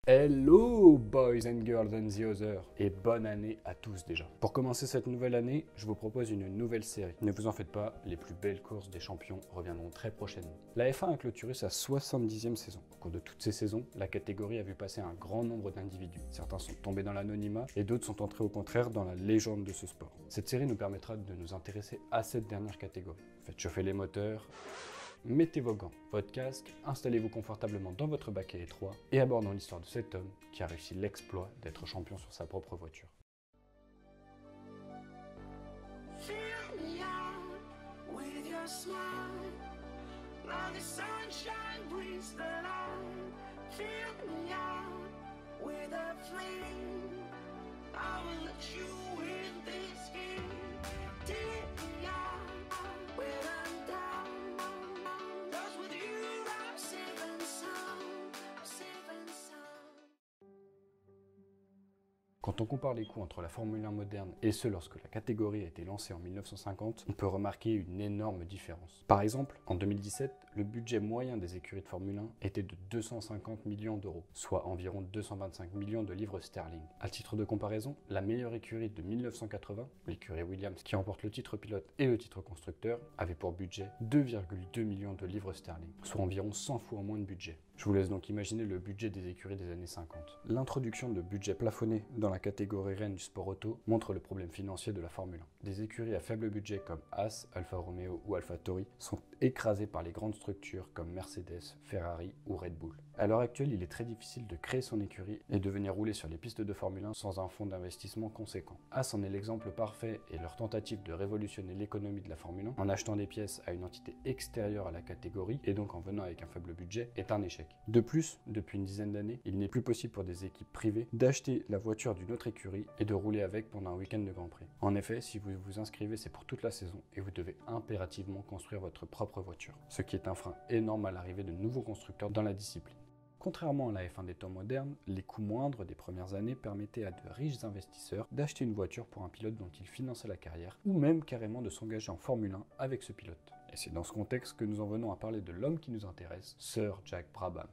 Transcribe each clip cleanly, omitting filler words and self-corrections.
Hello boys and girls and the others et bonne année à tous déjà. Pour commencer cette nouvelle année, je vous propose une nouvelle série. Ne vous en faites pas, les plus belles courses des champions reviendront très prochainement. La F1 a clôturé sa 70e saison. Au cours de toutes ces saisons, la catégorie a vu passer un grand nombre d'individus. Certains sont tombés dans l'anonymat et d'autres sont entrés au contraire dans la légende de ce sport. Cette série nous permettra de nous intéresser à cette dernière catégorie. Faites chauffer les moteurs. Mettez vos gants, votre casque, installez-vous confortablement dans votre baquet étroit et abordons l'histoire de cet homme qui a réussi l'exploit d'être champion sur sa propre voiture. Quand on compare les coûts entre la Formule 1 moderne et ceux lorsque la catégorie a été lancée en 1950, on peut remarquer une énorme différence. Par exemple, en 2017, le budget moyen des écuries de Formule 1 était de 250 millions d'euros, soit environ 225 millions de livres sterling. À titre de comparaison, la meilleure écurie de 1980, l'écurie Williams qui remporte le titre pilote et le titre constructeur, avait pour budget 2,2 millions de livres sterling, soit environ 100 fois moins de budget. Je vous laisse donc imaginer le budget des écuries des années 50. L'introduction de budgets plafonnés dans la catégorie reine du sport auto montre le problème financier de la Formule 1. Des écuries à faible budget comme Haas, Alfa Romeo ou AlphaTauri sont écrasées par les grandes structures comme Mercedes, Ferrari ou Red Bull. À l'heure actuelle, il est très difficile de créer son écurie et de venir rouler sur les pistes de Formule 1 sans un fonds d'investissement conséquent. Haas en est l'exemple parfait et leur tentative de révolutionner l'économie de la Formule 1 en achetant des pièces à une entité extérieure à la catégorie et donc en venant avec un faible budget est un échec. De plus, depuis une dizaine d'années, il n'est plus possible pour des équipes privées d'acheter la voiture d'une autre écurie et de rouler avec pendant un week-end de Grand Prix. En effet, si vous vous inscrivez, c'est pour toute la saison et vous devez impérativement construire votre propre voiture, ce qui est un frein énorme à l'arrivée de nouveaux constructeurs dans la discipline. Contrairement à la F1 des temps modernes, les coûts moindres des premières années permettaient à de riches investisseurs d'acheter une voiture pour un pilote dont ils finançaient la carrière, ou même carrément de s'engager en Formule 1 avec ce pilote. Et c'est dans ce contexte que nous en venons à parler de l'homme qui nous intéresse, Sir Jack Brabham.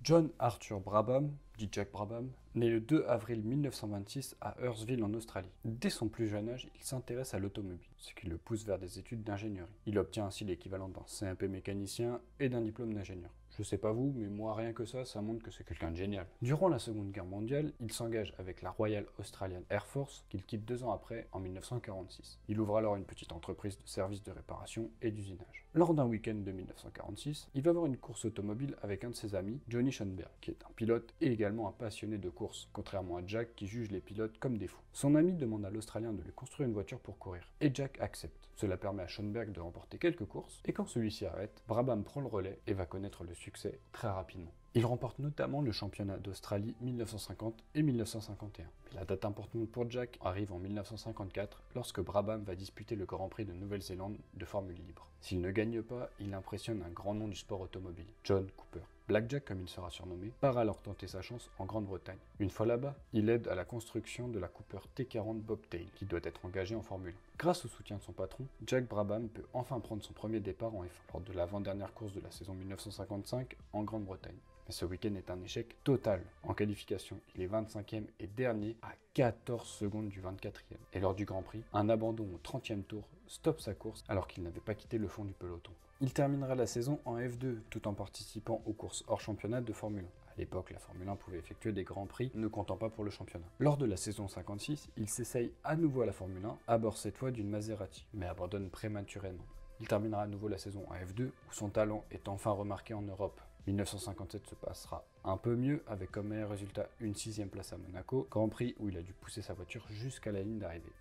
John Arthur Brabham, dit Jack Brabham, né le 2 avril 1926 à Hurstville en Australie. Dès son plus jeune âge, il s'intéresse à l'automobile, ce qui le pousse vers des études d'ingénierie. Il obtient ainsi l'équivalent d'un CAP mécanicien et d'un diplôme d'ingénieur. Je sais pas vous, mais moi rien que ça montre que c'est quelqu'un de génial. Durant la Seconde Guerre mondiale, il s'engage avec la Royal Australian Air Force, qu'il quitte 2 ans après, en 1946. Il ouvre alors une petite entreprise de services de réparation et d'usinage. Lors d'un week-end de 1946, il va voir une course automobile avec un de ses amis, Johnny Schoenberg, qui est un pilote et également un passionné de course, contrairement à Jack qui juge les pilotes comme des fous. Son ami demande à l'Australien de lui construire une voiture pour courir, et Jack accepte. Cela permet à Schoenberg de remporter quelques courses, et quand celui-ci arrête, Brabham prend le relais et va connaître le succès très rapidement. Il remporte notamment le championnat d'Australie 1950 et 1951. Mais la date importante pour Jack arrive en 1954 lorsque Brabham va disputer le Grand Prix de Nouvelle-Zélande de Formule libre. S'il ne gagne pas, il impressionne un grand nom du sport automobile, John Cooper. Blackjack, comme il sera surnommé, part alors tenter sa chance en Grande-Bretagne. Une fois là-bas, il aide à la construction de la Cooper T40 Bobtail, qui doit être engagée en Formule 1. Grâce au soutien de son patron, Jack Brabham peut enfin prendre son premier départ en F1 lors de l'avant-dernière course de la saison 1955 en Grande-Bretagne. Mais ce week-end est un échec total. En qualification, il est 25e et dernier à 14 secondes du 24e. Et lors du Grand Prix, un abandon au 30e tour stoppe sa course alors qu'il n'avait pas quitté le fond du peloton. Il terminera la saison en F2 tout en participant aux courses hors championnat de Formule 1. À l'époque, la Formule 1 pouvait effectuer des grands prix, ne comptant pas pour le championnat. Lors de la saison 56, il s'essaye à nouveau à la Formule 1, à bord cette fois d'une Maserati, mais abandonne prématurément. Il terminera à nouveau la saison en F2, où son talent est enfin remarqué en Europe. 1957 se passera un peu mieux, avec comme meilleur résultat une 6e place à Monaco, Grand Prix où il a dû pousser sa voiture jusqu'à la ligne d'arrivée.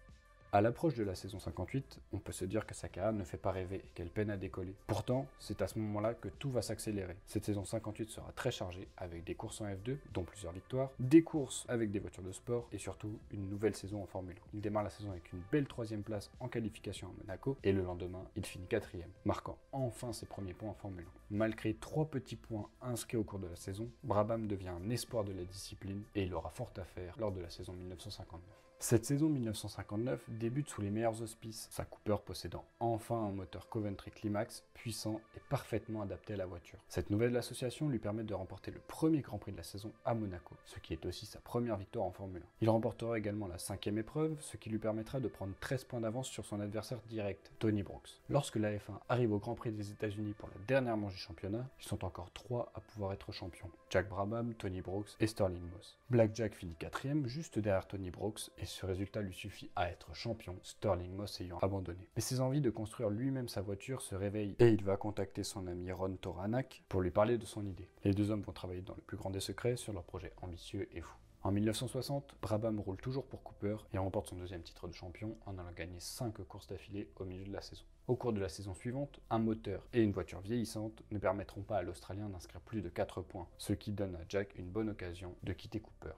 À l'approche de la saison 58, on peut se dire que sa carrière ne fait pas rêver et qu'elle peine à décoller. Pourtant, c'est à ce moment-là que tout va s'accélérer. Cette saison 58 sera très chargée avec des courses en F2, dont plusieurs victoires, des courses avec des voitures de sport et surtout une nouvelle saison en Formule 1. Il démarre la saison avec une belle 3e place en qualification à Monaco et le lendemain, il finit 4e, marquant enfin ses premiers points en Formule 1. Malgré 3 petits points inscrits au cours de la saison, Brabham devient un espoir de la discipline et il aura fort à faire lors de la saison 1959. Cette saison 1959 débute sous les meilleurs auspices, sa Cooper possédant enfin un moteur Coventry Climax puissant et parfaitement adapté à la voiture. Cette nouvelle association lui permet de remporter le premier Grand Prix de la saison à Monaco, ce qui est aussi sa première victoire en Formule 1. Il remportera également la 5e épreuve, ce qui lui permettra de prendre 13 points d'avance sur son adversaire direct, Tony Brooks. Lorsque la F1 arrive au Grand Prix des États-Unis pour la dernière manche du championnat, ils sont encore 3 à pouvoir être champions: Jack Brabham, Tony Brooks et Sterling Moss. Black Jack finit 4e, juste derrière Tony Brooks, et ce résultat lui suffit à être champion, Sterling Moss ayant abandonné. Mais ses envies de construire lui-même sa voiture se réveillent et il va contacter son ami Ron Toranak pour lui parler de son idée. Les deux hommes vont travailler dans le plus grand des secrets sur leur projet ambitieux et fou. En 1960, Brabham roule toujours pour Cooper et remporte son deuxième titre de champion en allant gagner 5 courses d'affilée au milieu de la saison. Au cours de la saison suivante, un moteur et une voiture vieillissante ne permettront pas à l'Australien d'inscrire plus de 4 points, ce qui donne à Jack une bonne occasion de quitter Cooper.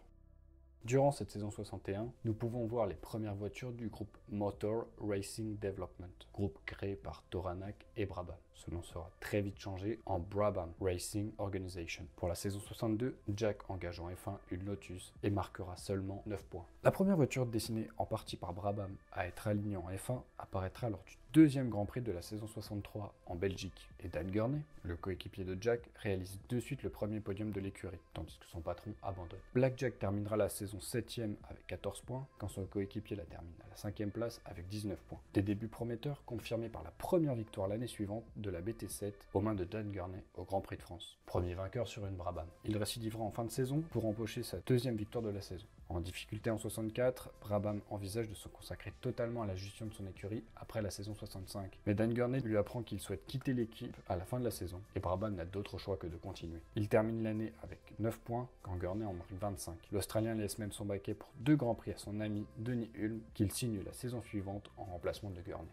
Durant cette saison 61, nous pouvons voir les premières voitures du groupe Motor Racing Development, groupe créé par Toranak et Brabham. Ce nom sera très vite changé en Brabham Racing Organization. Pour la saison 62, Jack engage en F1 une Lotus et marquera seulement 9 points. La première voiture dessinée en partie par Brabham à être alignée en F1 apparaîtra lors du deuxième Grand Prix de la saison 63 en Belgique, et Dan Gurney, le coéquipier de Jack, réalise de suite le premier podium de l'écurie, tandis que son patron abandonne. Black Jack terminera la saison 7e avec 14 points, quand son coéquipier la termine à la 5e place avec 19 points. Des débuts prometteurs confirmés par la première victoire l'année suivante de la BT7 aux mains de Dan Gurney au Grand Prix de France. Premier vainqueur sur une Brabham. Il récidivera en fin de saison pour empocher sa deuxième victoire de la saison. En difficulté en 64, Brabham envisage de se consacrer totalement à la gestion de son écurie après la saison 65. Mais Dan Gurney lui apprend qu'il souhaite quitter l'équipe à la fin de la saison et Brabham n'a d'autre choix que de continuer. Il termine l'année avec 9 points quand Gurney en marque 25. L'Australien laisse même son baquet pour 2 grands prix à son ami Denny Hulme qu'il signe la saison suivante en remplacement de Gurney.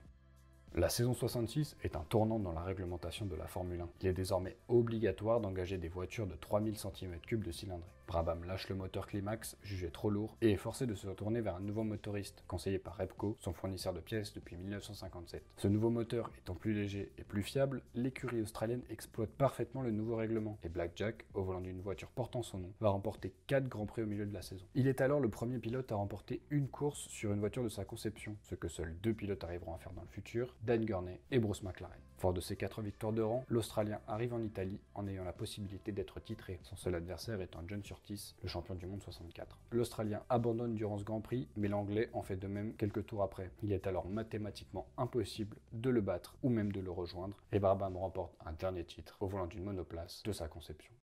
La saison 66 est un tournant dans la réglementation de la Formule 1. Il est désormais obligatoire d'engager des voitures de 3000 cm3 de cylindrée. Brabham lâche le moteur Climax, jugé trop lourd, et est forcé de se retourner vers un nouveau motoriste, conseillé par Repco, son fournisseur de pièces depuis 1957. Ce nouveau moteur étant plus léger et plus fiable, l'écurie australienne exploite parfaitement le nouveau règlement, et Black Jack, au volant d'une voiture portant son nom, va remporter 4 grands prix au milieu de la saison. Il est alors le premier pilote à remporter une course sur une voiture de sa conception, ce que seuls 2 pilotes arriveront à faire dans le futur, Dan Gurney et Bruce McLaren. Fort de ses 4 victoires de rang, l'Australien arrive en Italie en ayant la possibilité d'être titré, son seul adversaire étant John Surtees, le champion du monde 64. L'Australien abandonne durant ce Grand Prix, mais l'Anglais en fait de même quelques tours après. Il est alors mathématiquement impossible de le battre ou même de le rejoindre, et Brabham remporte un dernier titre au volant d'une monoplace de sa conception.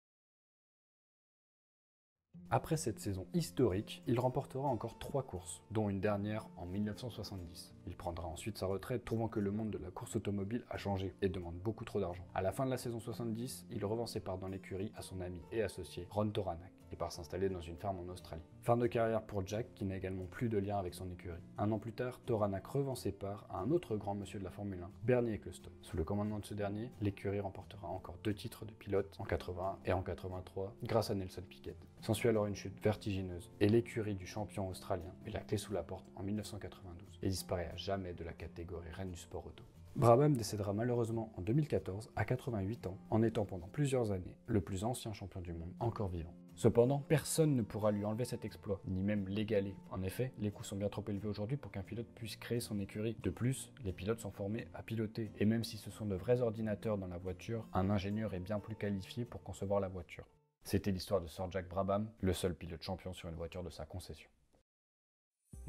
Après cette saison historique, il remportera encore 3 courses, dont une dernière en 1970. Il prendra ensuite sa retraite, trouvant que le monde de la course automobile a changé et demande beaucoup trop d'argent. À la fin de la saison 70, il revend ses parts dans l'écurie à son ami et associé Ron Toranak et part s'installer dans une ferme en Australie. Fin de carrière pour Jack, qui n'a également plus de lien avec son écurie. Un an plus tard, Toranak revend ses parts à un autre grand monsieur de la Formule 1, Bernie Ecclestone. Sous le commandement de ce dernier, l'écurie remportera encore 2 titres de pilote en 81 et en 83 grâce à Nelson Piquet. S'ensuit alors une chute vertigineuse et l'écurie du champion australien met la clé sous la porte en 1992 et disparaît à jamais de la catégorie reine du sport auto. Brabham décédera malheureusement en 2014 à 88 ans en étant pendant plusieurs années le plus ancien champion du monde encore vivant. Cependant, personne ne pourra lui enlever cet exploit, ni même l'égaler. En effet, les coûts sont bien trop élevés aujourd'hui pour qu'un pilote puisse créer son écurie. De plus, les pilotes sont formés à piloter, et même si ce sont de vrais ordinateurs dans la voiture, un ingénieur est bien plus qualifié pour concevoir la voiture. C'était l'histoire de Sir Jack Brabham, le seul pilote champion sur une voiture de sa concession.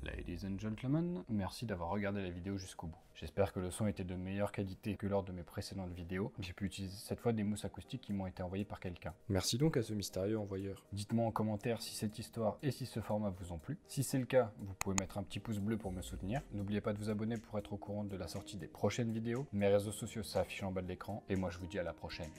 Ladies and gentlemen, merci d'avoir regardé la vidéo jusqu'au bout. J'espère que le son était de meilleure qualité que lors de mes précédentes vidéos. J'ai pu utiliser cette fois des mousses acoustiques qui m'ont été envoyées par quelqu'un. Merci donc à ce mystérieux envoyeur. Dites-moi en commentaire si cette histoire et si ce format vous ont plu. Si c'est le cas, vous pouvez mettre un petit pouce bleu pour me soutenir. N'oubliez pas de vous abonner pour être au courant de la sortie des prochaines vidéos. Mes réseaux sociaux s'affichent en bas de l'écran et moi je vous dis à la prochaine.